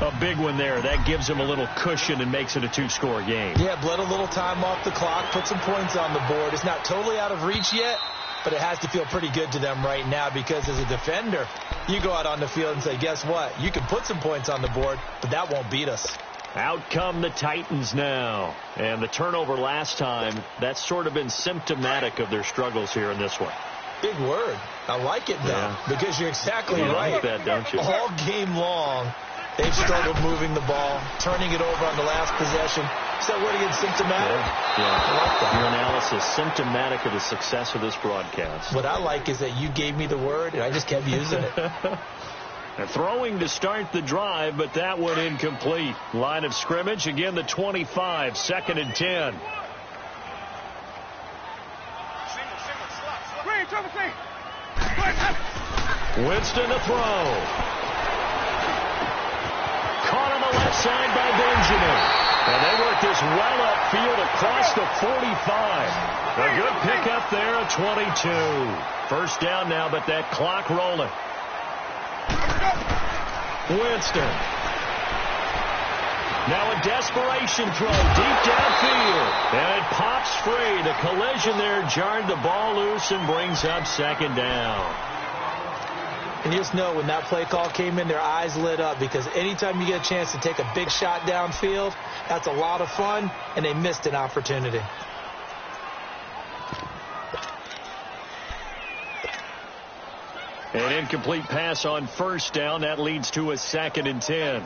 A big one there. That gives him a little cushion and makes it a 2-score game. Yeah, bled a little time off the clock, put some points on the board. It's not totally out of reach yet, but it has to feel pretty good to them right now because as a defender, you go out on the field and say, guess what? You can put some points on the board, but that won't beat us. Out come the Titans now. And the turnover last time, that's sort of been symptomatic of their struggles here in this one. Big word. I like it, though, because you're exactly right. Like that, don't you? All game long, they've struggled moving the ball, turning it over on the last possession. Is that word again, symptomatic? Yeah. I like that. Your analysis, symptomatic of the success of this broadcast. What I like is that you gave me the word, and I just kept using it. And throwing to start the drive, but that one incomplete. Line of scrimmage, again the 25, 2nd and 10. Winston to throw. Caught on the left side by Benjamin. And they work this well upfield across the 45. A good pickup there at 22. 1st down now, but that clock rolling. Winston. Now a desperation throw deep downfield. And it pops free. The collision there jarred the ball loose and brings up 2nd down. And you just know when that play call came in, their eyes lit up because anytime you get a chance to take a big shot downfield, that's a lot of fun, and they missed an opportunity. An incomplete pass on 1st down. That leads to a 2nd and 10.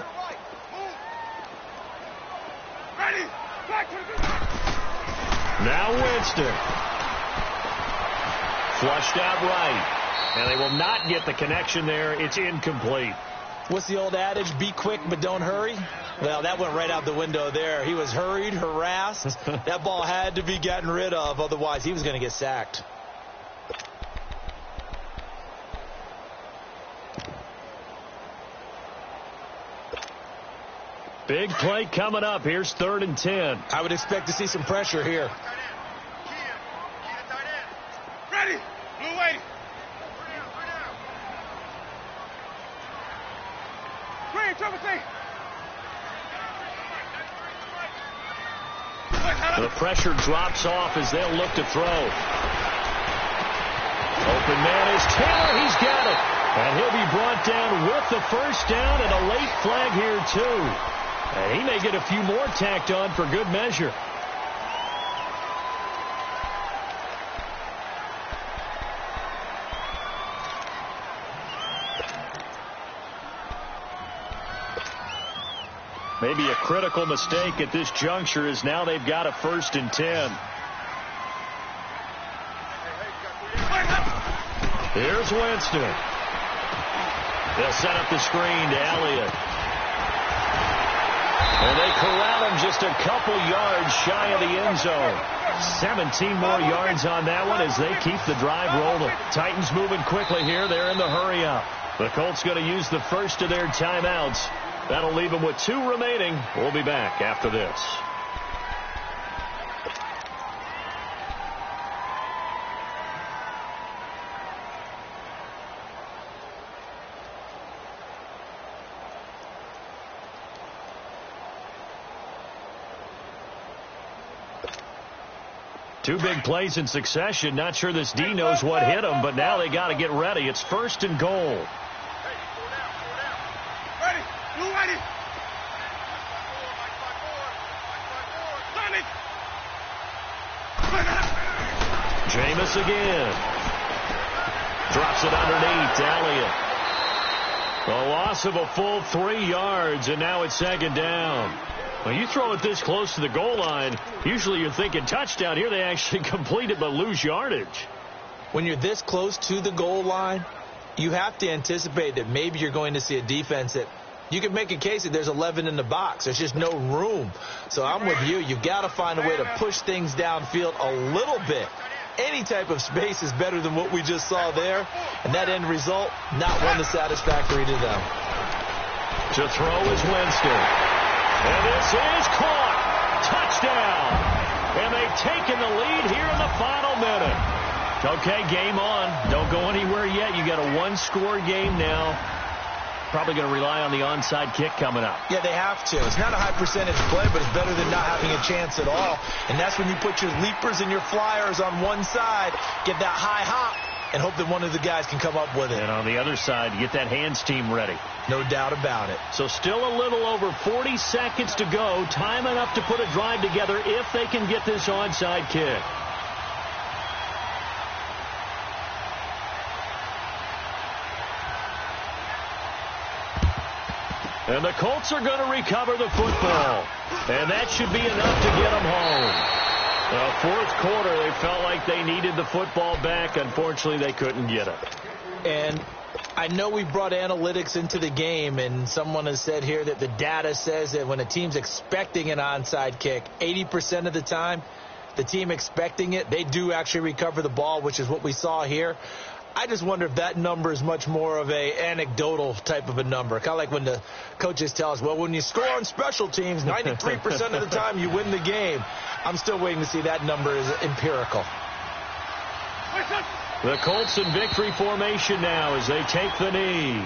Now Winston. Flushed out right. And they will not get the connection there. It's incomplete. What's the old adage? Be quick, but don't hurry. Well, that went right out the window there. He was hurried, harassed. That ball had to be gotten rid of. Otherwise, he was going to get sacked. Big play coming up. Here's 3rd and 10. I would expect to see some pressure here. Ready. Blue way. Green, triple C. The pressure drops off as they'll look to throw. Open man is Taylor. He's got it. And he'll be brought down with the 1st down and a late flag here, too. And he may get a few more tacked on for good measure. Maybe a critical mistake at this juncture is now they've got a 1st and 10. Here's Winston. They'll set up the screen to Elliott. And they corral him just a couple yards shy of the end zone. 17 more yards on that one as they keep the drive rolling. Titans moving quickly here. They're in the hurry up. The Colts going to use the first of their timeouts. That'll leave them with 2 remaining. We'll be back after this. Two big plays in succession. Not sure this D knows what hit him, but now they got to get ready. It's 1st and goal. Ready. Blue ready. Jameis again. Drops it underneath. Elliott. A loss of a full 3 yards, and now it's 2nd down. When you throw it this close to the goal line, usually you're thinking touchdown. Here they actually completed but lose yardage. When you're this close to the goal line, you have to anticipate that maybe you're going to see a defense that You can make a case that there's 11 in the box. There's just no room. So I'm with you. You've got to find a way to push things downfield a little bit. Any type of space is better than what we just saw there. And that end result, not one that's satisfactory to them. To throw is Winston. And this is caught. Touchdown. And they've taken the lead here in the final minute. Okay, game on. Don't go anywhere yet. You got a one-score game now. Probably going to rely on the onside kick coming up. Yeah, they have to. It's not a high percentage play, but it's better than not having a chance at all. And that's when you put your leapers and your flyers on one side, get that high hop, and hope that one of the guys can come up with it. And on the other side, you get that hands team ready. No doubt about it. So still a little over 40 seconds to go. Time enough to put a drive together if they can get this onside kick. And the Colts are going to recover the football. And that should be enough to get them home. Fourth quarter, they felt like they needed the football back. Unfortunately, they couldn't get it. And I know we brought analytics into the game, and someone has said here that the data says that when a team's expecting an onside kick, 80% of the time, the team expecting it, they do actually recover the ball, which is what we saw here. I just wonder if that number is much more of a anecdotal type of a number. Kind of like when the coaches tell us, well, when you score on special teams, 93% of the time you win the game. I'm still waiting to see that number is empirical. The Colts in victory formation now as they take the knee.